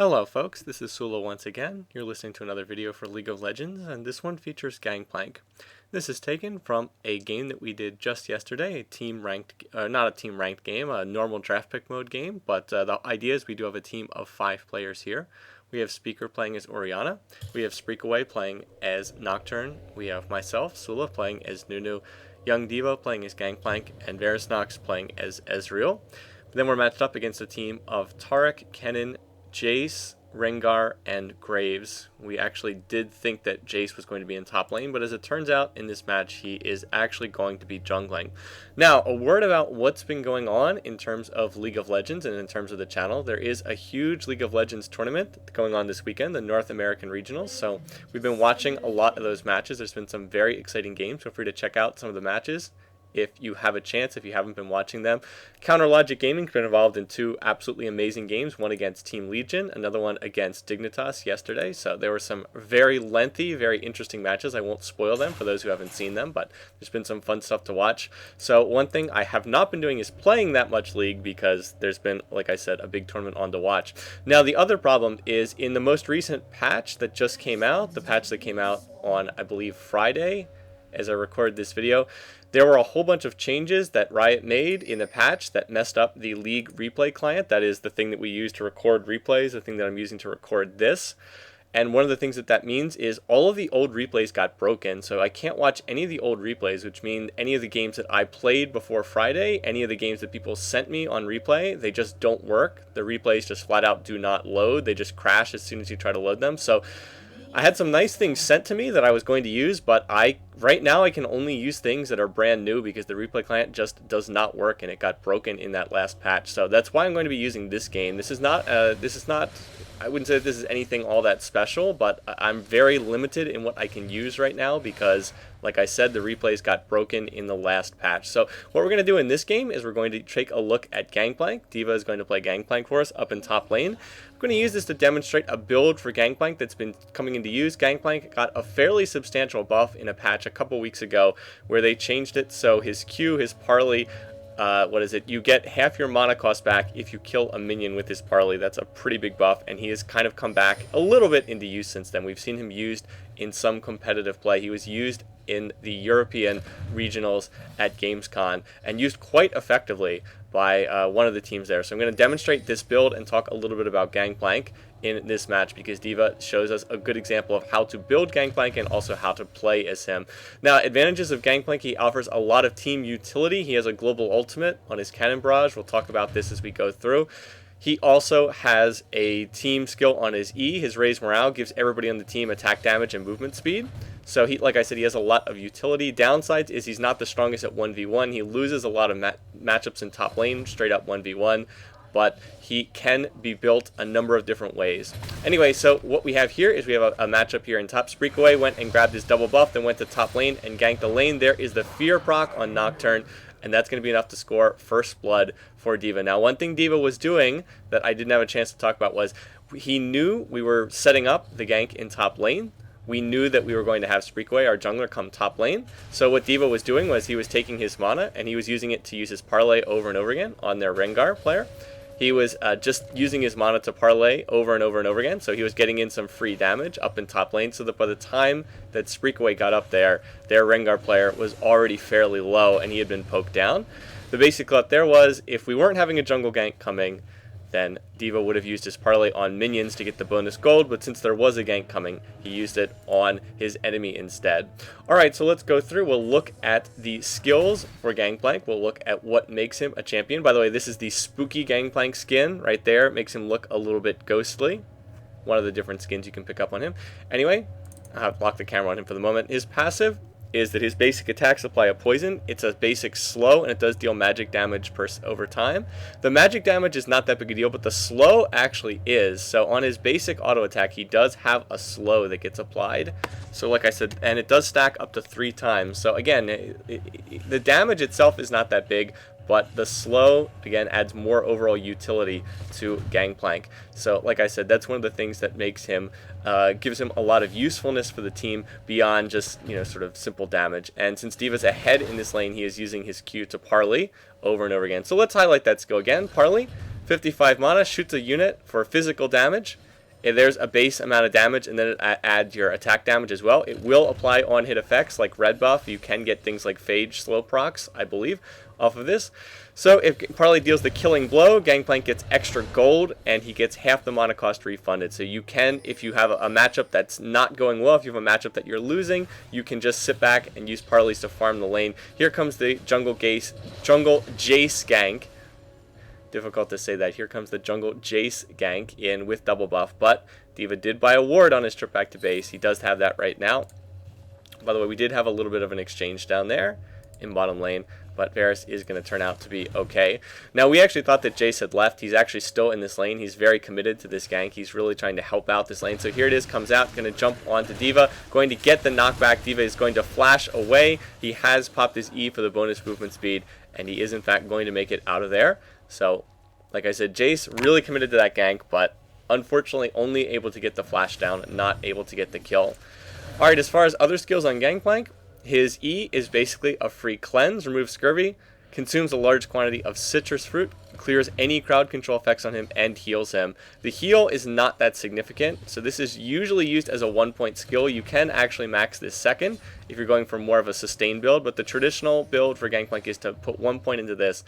Hello folks, this is Sullla once again. You're listening to another video for League of Legends, and this one features Gangplank. This is taken from a game that we did just yesterday, not a team ranked game, a normal draft pick mode game, but the idea is we do have a team of 5 players here. We have Speaker playing as Orianna, we have Spreakaway playing as Nocturne, we have myself, Sullla, playing as Nunu, YoungDiva playing as Gangplank, and Verisnox playing as Ezreal. Then we're matched up against a team of Taric, Kennen, Jace, Rengar, and Graves. We actually did think that Jace was going to be in top lane, but as it turns out in this match, he is actually going to be jungling. Now, a word about what's been going on in terms of League of Legends and in terms of the channel. There is a huge League of Legends tournament going on this weekend, the North American Regionals, so we've been watching a lot of those matches. There's been some very exciting games. Feel free to check out some of the matches if you have a chance, if you haven't been watching them. Counter Logic Gaming's been involved in 2 absolutely amazing games, one against Team Legion, another one against Dignitas yesterday. So there were some very lengthy, very interesting matches. I won't spoil them for those who haven't seen them, but there's been some fun stuff to watch. So one thing I have not been doing is playing that much League because there's been, like I said, a big tournament on to watch. Now the other problem is in the most recent patch that just came out, the patch that came out on, I believe, Friday, as I record this video, there were a whole bunch of changes that Riot made in the patch that messed up the League replay client. That is the thing that we use to record replays, the thing that I'm using to record this. And one of the things that means is all of the old replays got broken, so I can't watch any of the old replays, which mean any of the games that I played before Friday, any of the games that people sent me on replay, they just don't work. The replays just flat out do not load. They just crash as soon as you try to load them. So I had some nice things sent to me that I was going to use, but right now I can only use things that are brand new because the replay client just does not work and it got broken in that last patch. So that's why I'm going to be using this game. This is not I wouldn't say that this is anything all that special, but I'm very limited in what I can use right now because, like I said, the replays got broken in the last patch. So what we're going to do in this game is we're going to take a look at Gangplank. Diva is going to play Gangplank for us up in top lane. I'm going to use this to demonstrate a build for Gangplank that's been coming into use. Gangplank got a fairly substantial buff in a patch a couple weeks ago where they changed it so his Q, his parley, you get half your mana cost back if you kill a minion with his parley. That's a pretty big buff, and he has kind of come back a little bit into use since then. We've seen him used in some competitive play. He was used in the European regionals at Gamescom and used quite effectively by one of the teams there. So I'm going to demonstrate this build and talk a little bit about Gangplank in this match because Diva shows us a good example of how to build Gangplank and also how to play as him. Now, advantages of Gangplank: he offers a lot of team utility. He has a global ultimate on his Cannon Barrage. We'll talk about this as we go through. He also has a team skill on his E. His Raise Morale gives everybody on the team attack damage and movement speed. So, like I said, he has a lot of utility. Downsides is he's not the strongest at 1v1. He loses a lot of matchups in top lane, straight up 1v1. But he can be built a number of different ways. Anyway, so what we have here is we have a matchup here in top. Spreakaway went and grabbed his double buff, then went to top lane and ganked the lane. There is the Fear proc on Nocturne, and that's going to be enough to score first blood for Diva. Now, one thing Diva was doing that I didn't have a chance to talk about was he knew we were setting up the gank in top lane. We knew that we were going to have Spreakaway, our jungler, come top lane. So what Diva was doing was he was taking his mana and he was using it to use his parlay over and over again on their Rengar player. He was just using his mana to parlay over and over and over again, so he was getting in some free damage up in top lane, so that by the time that Spreakaway got up there, their Rengar player was already fairly low and he had been poked down. The basic thought there was, if we weren't having a jungle gank coming, then Diva would have used his parlay on minions to get the bonus gold, but since there was a gank coming, he used it on his enemy instead. Alright, so let's go through. We'll look at the skills for Gangplank. We'll look at what makes him a champion. By the way, this is the spooky Gangplank skin right there. It makes him look a little bit ghostly. One of the different skins you can pick up on him. Anyway, I'll have to lock the camera on him for the moment. His passive is that his basic attacks apply a poison. It's a basic slow, and it does deal magic damage over time. The magic damage is not that big a deal, but the slow actually is. So on his basic auto attack, he does have a slow that gets applied. So like I said, and it does stack up to 3 times. So again, the damage itself is not that big, but the slow, again, adds more overall utility to Gangplank. So, like I said, that's one of the things that makes him, gives him a lot of usefulness for the team beyond just, sort of simple damage. And since Diva's ahead in this lane, he is using his Q to parley over and over again. So let's highlight that skill again. Parley, 55 mana, shoots a unit for physical damage. if there's a base amount of damage, and then it adds your attack damage as well. It will apply on hit effects like red buff. You can get things like phage slow procs, I believe, off of this. So if Parley deals the killing blow, Gangplank gets extra gold, and he gets half the mana cost refunded. So you can, if you have a matchup that's not going well, if you have a matchup that you're losing, you can just sit back and use Parleys to farm the lane. Here comes the jungle Jace gank. Difficult to say that. Here comes the jungle Jace gank in with double buff, but D.Va did buy a ward on his trip back to base. He does have that right now. By the way, we did have a little bit of an exchange down there in bottom lane, but Varus is going to turn out to be okay. Now, we actually thought that Jace had left. He's actually still in this lane. He's very committed to this gank. He's really trying to help out this lane. So here it is, comes out, going to jump onto D.Va, going to get the knockback. D.Va is going to flash away. He has popped his E for the bonus movement speed, and he is, in fact, going to make it out of there. So, like I said, Jace really committed to that gank, but unfortunately only able to get the flash down, not able to get the kill. Alright, as far as other skills on Gangplank, his E is basically a free cleanse, removes Scurvy, consumes a large quantity of citrus fruit, clears any crowd control effects on him, and heals him. The heal is not that significant, so this is usually used as a 1-point skill. You can actually max this second if you're going for more of a sustained build, but the traditional build for Gangplank is to put 1 point into this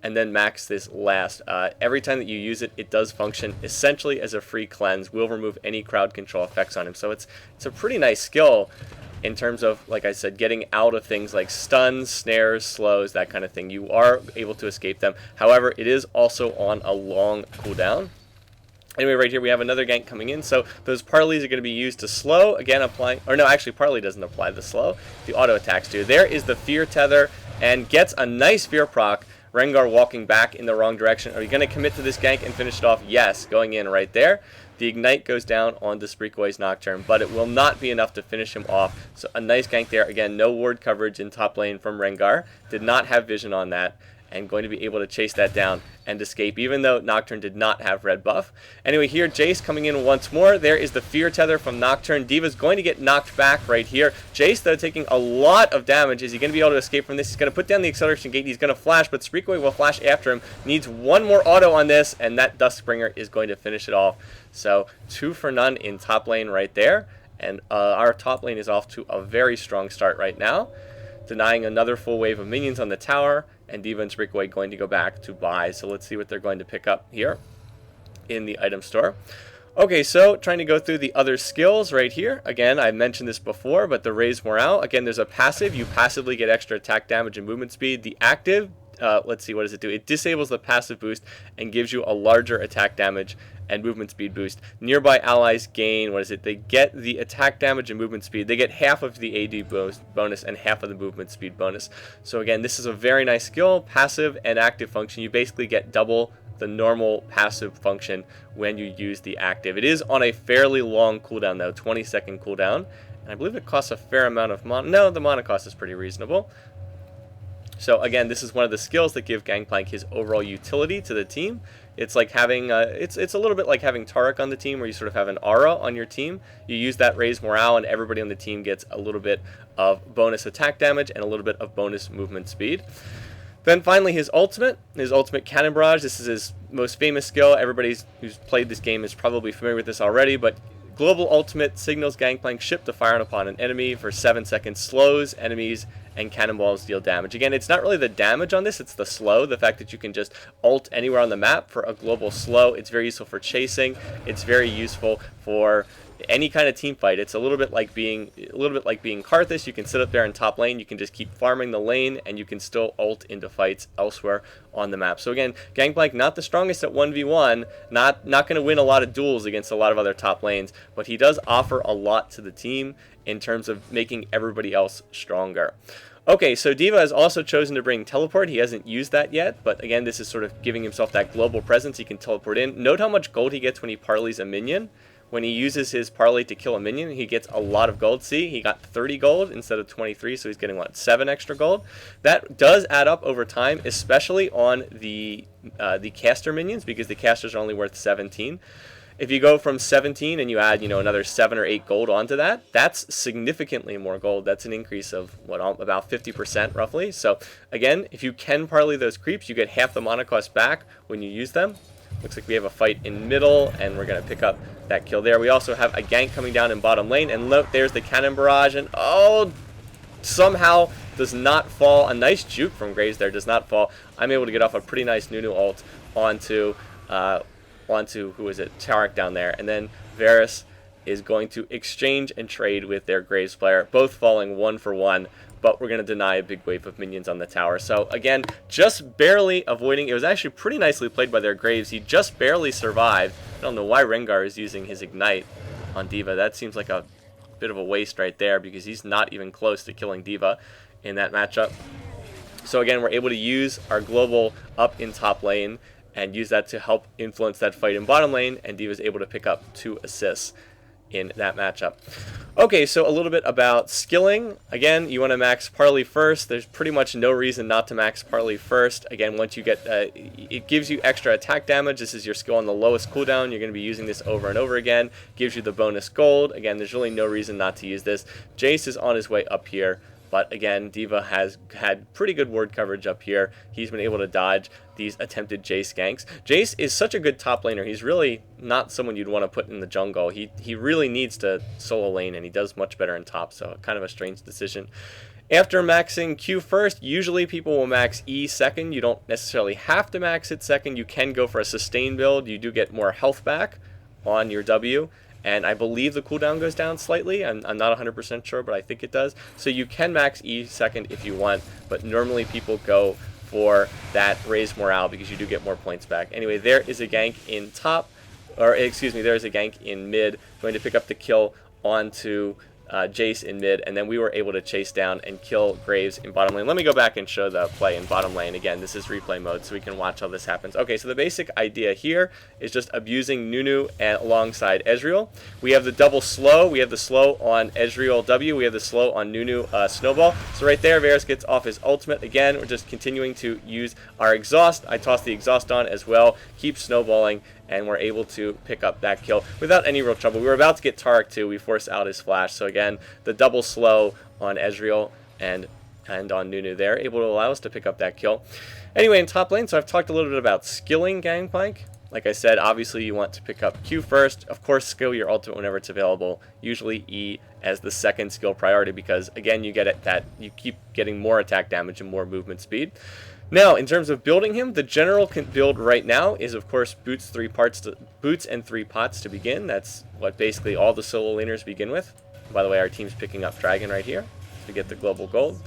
and then max this last. Every time that you use it, it does function essentially as a free cleanse, will remove any crowd control effects on him. So it's a pretty nice skill in terms of, like I said, getting out of things like stuns, snares, slows, that kind of thing. You are able to escape them. However, it is also on a long cooldown. Anyway, right here we have another gank coming in, so those parleys are going to be used to slow, again applying, or no, actually parley doesn't apply the slow, the auto attacks do. There is the fear tether, and gets a nice fear proc. Rengar walking back in the wrong direction. Are you going to commit to this gank and finish it off? Yes, going in right there. The ignite goes down on the Spreakaway's Nocturne, but it will not be enough to finish him off. So a nice gank there. Again, no ward coverage in top lane from Rengar. Did not have vision on that, and going to be able to chase that down and escape, even though Nocturne did not have red buff. Anyway, here Jace coming in once more. There is the fear tether from Nocturne. D.Va's going to get knocked back right here. Jace, though, taking a lot of damage. Is he going to be able to escape from this? He's going to put down the acceleration gate. He's going to flash, but Spreakaway will flash after him. Needs one more auto on this, and that Duskbringer is going to finish it off. So 2 for none in top lane right there. And our top lane is off to a very strong start right now, denying another full wave of minions on the tower, and D.Va and Spreakaway going to go back to buy. So let's see what they're going to pick up here in the item store. Okay, so trying to go through the other skills right here. Again, I mentioned this before, but the Raise Morale. Again, there's a passive. You passively get extra attack damage and movement speed. The active, let's see, what does it do? It disables the passive boost and gives you a larger attack damage and movement speed boost. Nearby allies gain, what is it? They get the attack damage and movement speed. They get half of the AD bonus and half of the movement speed bonus. So again, this is a very nice skill, passive and active function. You basically get double the normal passive function when you use the active. It is on a fairly long cooldown though, 20-second cooldown. And I believe it costs a fair amount of mana. No, the mana cost is pretty reasonable. So again, this is one of the skills that give Gangplank his overall utility to the team. It's like having, it's a little bit like having Taric on the team, where you sort of have an aura on your team. You use that Raise Morale, and everybody on the team gets a little bit of bonus attack damage and a little bit of bonus movement speed. Then finally, his ultimate Cannon Barrage. This is his most famous skill. Everybody who's played this game is probably familiar with this already, but Global Ultimate signals Gangplank ship to fire upon an enemy for 7 seconds, slows enemies, and cannonballs deal damage. Again, it's not really the damage on this, it's the slow, the fact that you can just ult anywhere on the map for a global slow. It's very useful for chasing. It's very useful for any kind of team fight. It's a little bit like being Karthus. You can sit up there in top lane, you can just keep farming the lane, and you can still ult into fights elsewhere on the map. So again, Gangplank not the strongest at 1v1, not going to win a lot of duels against a lot of other top lanes, but he does offer a lot to the team in terms of making everybody else stronger. Okay, so D.Va has also chosen to bring Teleport. He hasn't used that yet, but again, this is sort of giving himself that global presence. He can teleport in. Note how much gold he gets when he parleys a minion. When he uses his parley to kill a minion, he gets a lot of gold. See, he got 30 gold instead of 23, so he's getting, what, 7 extra gold? That does add up over time, especially on the caster minions, because the casters are only worth 17. If you go from 17 and you add, another 7 or 8 gold onto that, that's significantly more gold. That's an increase of, about 50% roughly. So again, if you can parley those creeps, you get half the mana cost back when you use them. Looks like we have a fight in middle, and we're going to pick up that kill there. We also have a gank coming down in bottom lane, and look, there's the cannon barrage, and oh, somehow does not fall. A nice juke from Graves there, does not fall. I'm able to get off a pretty nice Nunu ult onto who is it, Tarek down there, and then Varus is going to exchange and trade with their Graves player, both falling 1 for 1, but we're going to deny a big wave of minions on the tower. So again, just barely avoiding. It was actually pretty nicely played by their Graves. He just barely survived. I don't know why Rengar is using his Ignite on D.Va. That seems like a bit of a waste right there, because he's not even close to killing D.Va in that matchup. So again, we're able to use our global up in top lane and use that to help influence that fight in bottom lane, and D.Va's able to pick up 2 assists in that matchup. Okay, so a little bit about skilling. Again, you want to max parley first. There's pretty much no reason not to max parley first. Again, once you get, it gives you extra attack damage. This is your skill on the lowest cooldown. You're going to be using this over and over again. Gives you the bonus gold. Again, there's really no reason not to use this. Jace is on his way up here. But again, D.Va has had pretty good ward coverage up here. He's been able to dodge these attempted Jace ganks. Jace is such a good top laner. He's really not someone you'd want to put in the jungle. He really needs to solo lane, and he does much better in top, so kind of a strange decision. After maxing Q first, usually people will max E second. You don't necessarily have to max it second. You can go for a sustain build. You do get more health back on your W. And I believe the cooldown goes down slightly. I'm not 100% sure, but I think it does. So you can max E second if you want, but normally people go for that raised morale because you do get more points back. Anyway, there is a gank in top, or excuse me, there is a gank in mid, going to pick up the kill onto Jace in mid, and then we were able to chase down and kill Graves in bottom lane. Let me go back and show the play in bottom lane. Again, this is replay mode, so we can watch how this happens. Okay, so the basic idea here is just abusing Nunu alongside Ezreal. We have the double slow. We have the slow on Ezreal W. We have the slow on Nunu Snowball. So right there, Varus gets off his ultimate. Again, we're just continuing to use our exhaust. I toss the exhaust on as well. Keep snowballing, and we're able to pick up that kill without any real trouble. We were about to get Tarek too. We forced out his flash. So again, the double slow on Ezreal and on Nunu there, able to allow us to pick up that kill. Anyway, in top lane, so I've talked a little bit about skilling Gangplank. Like I said, obviously you want to pick up Q first. Of course, skill your ultimate whenever it's available. Usually E as the second skill priority, because again, you get it that you keep getting more attack damage and more movement speed. Now, in terms of building him, the general build right now is, of course, boots and 3 pots to begin. That's what basically all the solo laners begin with. By the way, our team's picking up Dragon right here to get the global gold.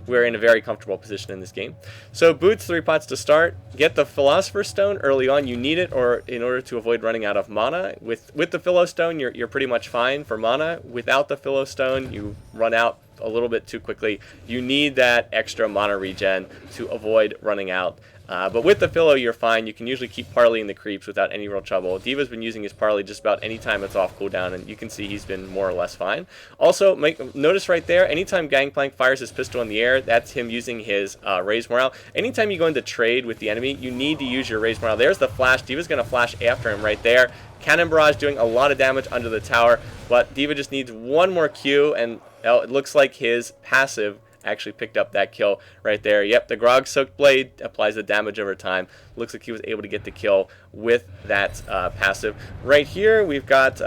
We're in a very comfortable position in this game. So boots, 3 pots to start. Get the Philosopher's Stone early on. You need it in order to avoid running out of mana. With the Philo Stone, you're pretty much fine for mana. Without the Philo Stone, you run out a little bit too quickly. You need that extra mana regen to avoid running out. But with the Philo, you're fine. You can usually keep parleying the creeps without any real trouble. D.Va's been using his parley just about any time it's off cooldown, and you can see he's been more or less fine. Also, notice right there, anytime Gangplank fires his pistol in the air, that's him using his raise morale. Anytime you go into trade with the enemy, you need to use your raise morale. There's the flash. D.Va's going to flash after him right there. Cannon barrage doing a lot of damage under the tower, but D.Va just needs one more Q, and it looks like his passive actually picked up that kill right there. Yep, the Grog Soaked Blade applies the damage over time. Looks like he was able to get the kill with that passive. Right here, we've got,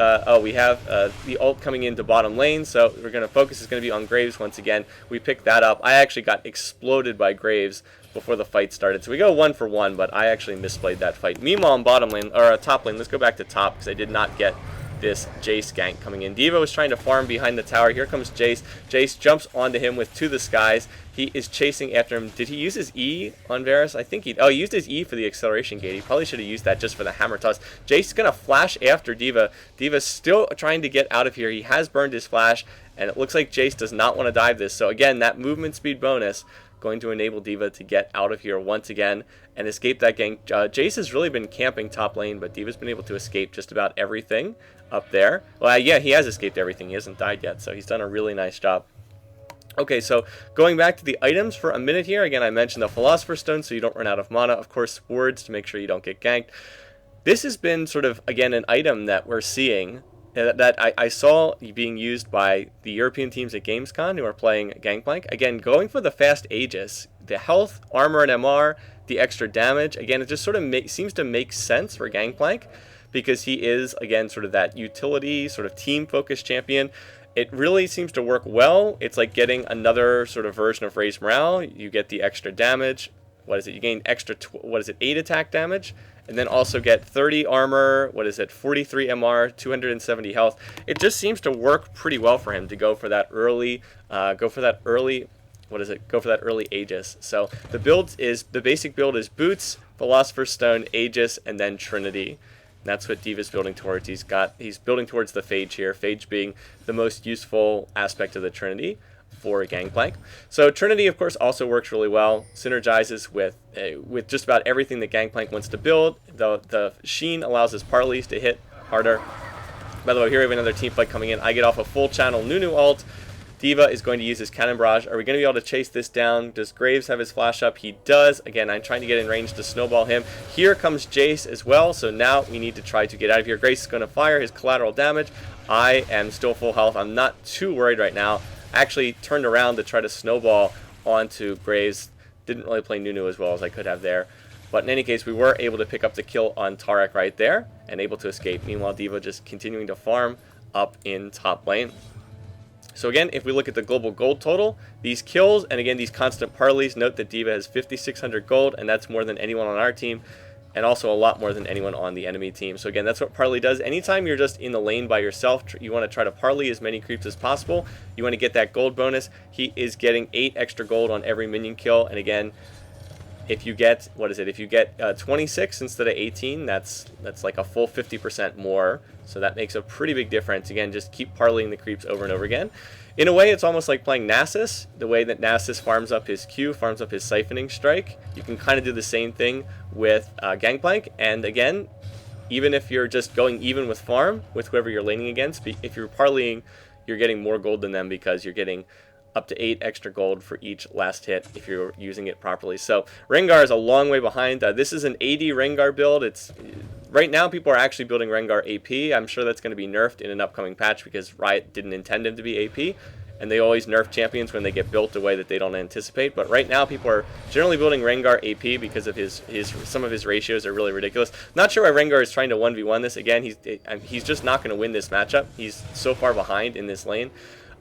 we have the ult coming into bottom lane, so we're going to focus is going to be on Graves once again. We picked that up. I actually got exploded by Graves before the fight started, so we go 1 for 1, but I actually misplayed that fight. Meanwhile, in bottom lane, or top lane, let's go back to top, because I did not get this Jace gank coming in. D.Va was trying to farm behind the tower. Here comes Jace. Jace jumps onto him with To the Skies. He is chasing after him. Did he use his E on Varus? I think he used his E for the acceleration gate. He probably should have used that just for the hammer toss. Jace is going to flash after D.Va. D.Va's still trying to get out of here. He has burned his flash, and it looks like Jace does not want to dive this. So again, that movement speed bonus going to enable D.Va to get out of here once again and escape that gank. Jace has really been camping top lane, but D.Va's been able to escape just about everything up there. Well, yeah, he has escaped everything. He hasn't died yet, so he's done a really nice job. Okay, so going back to the items for a minute here. Again, I mentioned the Philosopher's Stone, so you don't run out of mana. Of course, Swords to make sure you don't get ganked. This has been sort of, again, an item that we're seeing that I saw being used by the European teams at Gamescom who are playing Gangplank. Again, going for the fast Aegis, the health, armor, and MR, the extra damage. Again, it just sort of seems to make sense for Gangplank because he is, again, sort of that utility, sort of team-focused champion. It really seems to work well. It's like getting another sort of version of Raise Morale. You get the extra damage. What is it? You gain extra, 8 attack damage, and then also get 30 armor, 43 MR, 270 health. It just seems to work pretty well for him to go for that early, Aegis. So the basic build is Boots, Philosopher's Stone, Aegis, and then Trinity. That's what Diva's building towards. He's building towards the Phage here, Phage being the most useful aspect of the Trinity for Gangplank. So Trinity, of course, also works really well, synergizes with just about everything that Gangplank wants to build. The Sheen allows his parleys to hit harder. By the way, here we have another team fight coming in. I get off a full channel Nunu ult. Diva is going to use his Cannon Barrage. Are we going to be able to chase this down? Does Graves have his flash up? He does. Again, I'm trying to get in range to snowball him. Here comes Jace as well, so now we need to try to get out of here. Graves is going to fire his collateral damage. I am still full health. I'm not too worried right now. I actually turned around to try to snowball onto Graves. Didn't really play Nunu as well as I could have there. But in any case, we were able to pick up the kill on Tarek right there and able to escape. Meanwhile, Diva just continuing to farm up in top lane. So again, if we look at the global gold total, these kills, and again, these constant parleys, note that Diva has 5,600 gold, and that's more than anyone on our team, and also a lot more than anyone on the enemy team. So again, that's what parley does. Anytime you're just in the lane by yourself, you want to try to parley as many creeps as possible. You want to get that gold bonus. He is getting 8 extra gold on every minion kill, and again, if you get, 26 instead of 18, that's like a full 50% more. So that makes a pretty big difference. Again, just keep parleying the creeps over and over again. In a way, it's almost like playing Nasus. The way that Nasus farms up his Q, farms up his Siphoning Strike. You can kind of do the same thing with Gangplank. And again, even if you're just going even with farm, with whoever you're laning against, if you're parleying, you're getting more gold than them because you're getting up to 8 extra gold for each last hit if you're using it properly. So Rengar is a long way behind. This is an AD Rengar build. Right now people are actually building Rengar AP. I'm sure that's going to be nerfed in an upcoming patch because Riot didn't intend him to be AP, and they always nerf champions when they get built the way that they don't anticipate. But right now people are generally building Rengar AP because of some of his ratios are really ridiculous. Not sure why Rengar is trying to 1v1 this. Again, he's just not going to win this matchup. He's so far behind in this lane.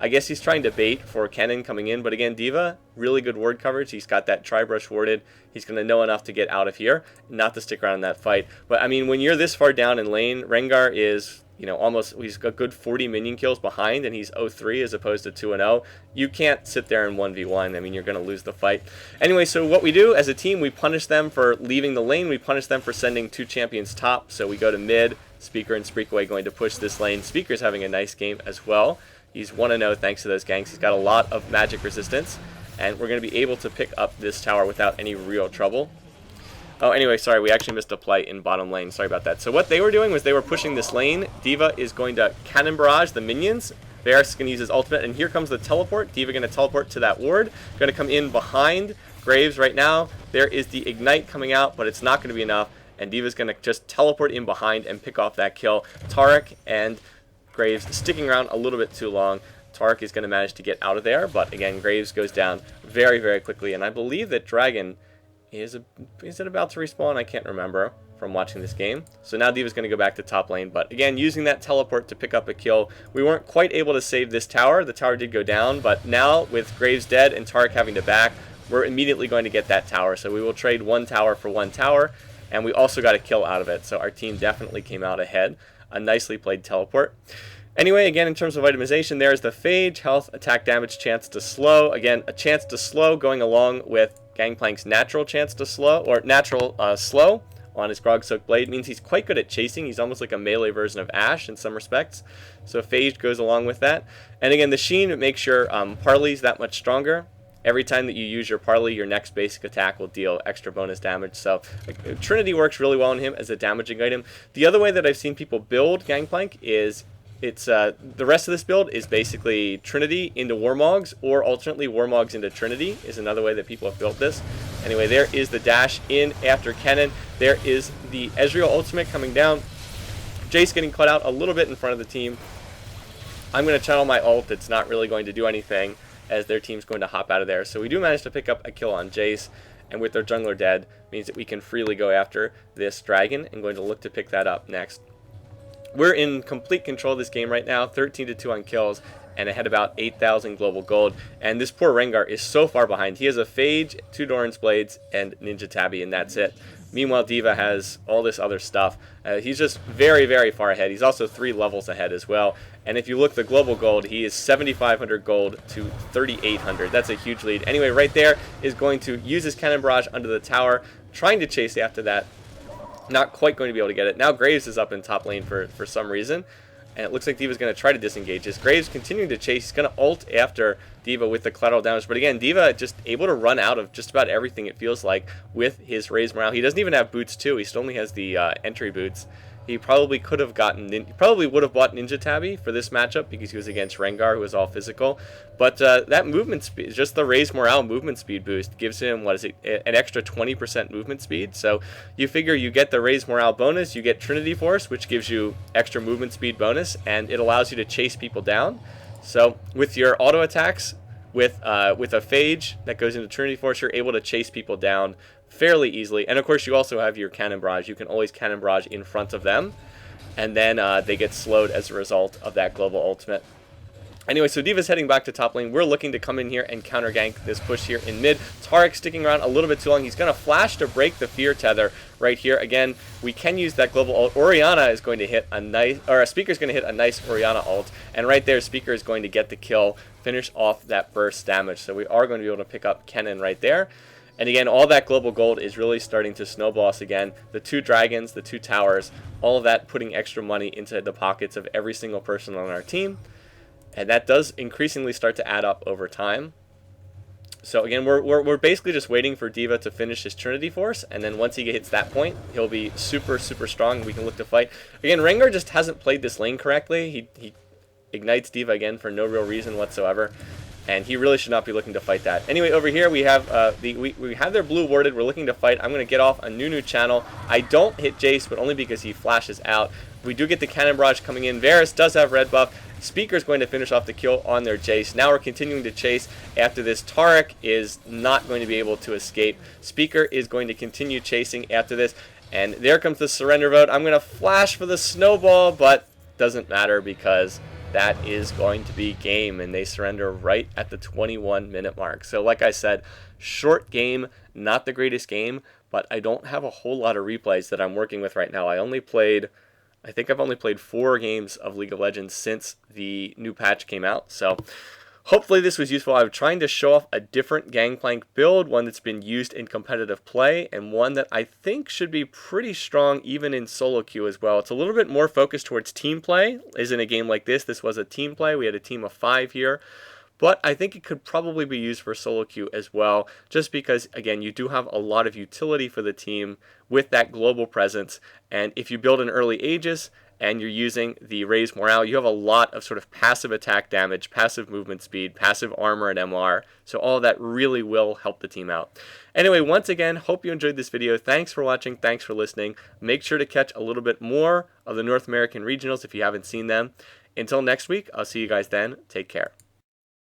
I guess he's trying to bait for Kennen coming in, but again, Diva, really good ward coverage. He's got that Tri-Brush warded. He's going to know enough to get out of here, not to stick around in that fight. But I mean, when you're this far down in lane, Rengar is, he's got good 40 minion kills behind, and he's 0-3 as opposed to 2-0. You can't sit there and 1v1. I mean, you're going to lose the fight. Anyway, so what we do as a team, we punish them for leaving the lane. We punish them for sending 2 champions top. So we go to mid. Speaker and Spreakaway going to push this lane. Speaker's having a nice game as well. He's 1-0 thanks to those ganks. He's got a lot of magic resistance, and we're going to be able to pick up this tower without any real trouble. Oh, anyway, sorry, we actually missed a play in bottom lane. Sorry about that. So what they were doing was they were pushing this lane. Diva is going to Cannon Barrage the minions. Varus going to use his ultimate, and here comes the teleport. Diva going to teleport to that ward. Going to come in behind Graves right now. There is the Ignite coming out, but it's not going to be enough, and Diva's going to just teleport in behind and pick off that kill. Tarek and Graves sticking around a little bit too long. Tarek is going to manage to get out of there, but again, Graves goes down very, very quickly, and I believe that Dragon is it about to respawn? I can't remember from watching this game. So now Diva's going to go back to top lane, but again, using that teleport to pick up a kill. We weren't quite able to save this tower. The tower did go down, but now with Graves dead and Tarek having to back, we're immediately going to get that tower. So we will trade 1 tower for 1 tower, and we also got a kill out of it. So our team definitely came out ahead. A nicely played teleport. Anyway, again, in terms of itemization, there's the Phage, health, attack damage, chance to slow. Again, a chance to slow going along with Gangplank's natural chance to slow, or natural slow on his Grog-Soaked Blade. It means he's quite good at chasing. He's almost like a melee version of Ashe in some respects. So Phage goes along with that. And again, the Sheen makes your parleys that much stronger. Every time that you use your parley, your next basic attack will deal extra bonus damage. So Trinity works really well on him as a damaging item. The other way that I've seen people build Gangplank is the rest of this build is basically Trinity into Warmogs, or alternately Warmogs into Trinity is another way that people have built this. Anyway, there is the dash in after Kennen. There is the Ezreal ultimate coming down. Jace getting cut out a little bit in front of the team. I'm going to channel my ult. It's not really going to do anything as their team's going to hop out of there. So we do manage to pick up a kill on Jace, and with their jungler dead, means that we can freely go after this dragon and going to look to pick that up next. We're in complete control of this game right now, 13-2 on kills, and ahead about 8,000 global gold. And this poor Rengar is so far behind. He has a Phage, 2 Doran's Blades, and Ninja Tabby, and that's it. Meanwhile, D.Va has all this other stuff. He's just very, very far ahead. He's also 3 levels ahead as well. And if you look at the global gold, he is 7,500 gold to 3,800. That's a huge lead. Anyway, right there is going to use his cannon barrage under the tower, trying to chase after that. Not quite going to be able to get it. Now Graves is up in top lane for some reason. And it looks like D.Va's going to try to disengage this. Graves continuing to chase. He's going to ult after D.Va with the collateral damage. But again, D.Va just able to run out of just about everything, it feels like, with his raised morale. He doesn't even have boots, too. He still only has the entry boots. He probably could have gotten, he probably would have bought Ninja Tabby for this matchup because he was against Rengar, who was all physical. But that movement speed, just the raised morale movement speed boost, gives him, what is it, an extra 20% movement speed. So you figure you get the raised morale bonus, you get Trinity Force, which gives you extra movement speed bonus, and it allows you to chase people down. So with your auto attacks, with a Phage that goes into Trinity Force, you're able to chase people down fairly easily. And of course you also have your cannon barrage. You can always cannon barrage in front of them, and then they get slowed as a result of that global ultimate. Anyway, so D.Va's heading back to top lane. We're looking to come in here and counter gank this push here in mid. Taric sticking around a little bit too long. He's going to flash to break the fear tether right here. Again, we can use that global ult. Orianna is going to hit a nice, or a Speaker's going to hit a nice Orianna ult, and right there Speaker is going to get the kill, finish off that burst damage. So we are going to be able to pick up Kennen right there. And again, all that global gold is really starting to snowball us again. The 2 dragons, the 2 towers, all of that putting extra money into the pockets of every single person on our team. And that does increasingly start to add up over time. So again, we're basically just waiting for D.Va to finish his Trinity Force, and then once he hits that point, he'll be super, super strong, and we can look to fight. Again, Rengar just hasn't played this lane correctly. He ignites D.Va again for no real reason whatsoever, and he really should not be looking to fight that. Anyway, over here we have we have their blue warded. We're looking to fight. I'm going to get off a Nunu channel. I don't hit Jace, but only because he flashes out. We do get the cannon barrage coming in. Varus does have red buff. Speaker's going to finish off the kill on their Jace. Now we're continuing to chase after this. Taric is not going to be able to escape. Speaker is going to continue chasing after this. And there comes the surrender vote. I'm going to flash for the snowball, but doesn't matter because that is going to be game. And they surrender right at the 21-minute mark. So like I said, short game, not the greatest game, but I don't have a whole lot of replays that I'm working with right now. I think I've only played 4 games of League of Legends since the new patch came out, so hopefully this was useful. I'm trying to show off a different Gangplank build, one that's been used in competitive play, and one that I think should be pretty strong even in solo queue as well. It's a little bit more focused towards team play, as in a game like this. This was a team play. We had a team of 5 here. But I think it could probably be used for solo queue as well, just because, again, you do have a lot of utility for the team with that global presence. And if you build an early Aegis and you're using the raised morale, you have a lot of sort of passive attack damage, passive movement speed, passive armor and MR. So all of that really will help the team out. Anyway, once again, hope you enjoyed this video. Thanks for watching. Thanks for listening. Make sure to catch a little bit more of the North American regionals if you haven't seen them. Until next week, I'll see you guys then. Take care.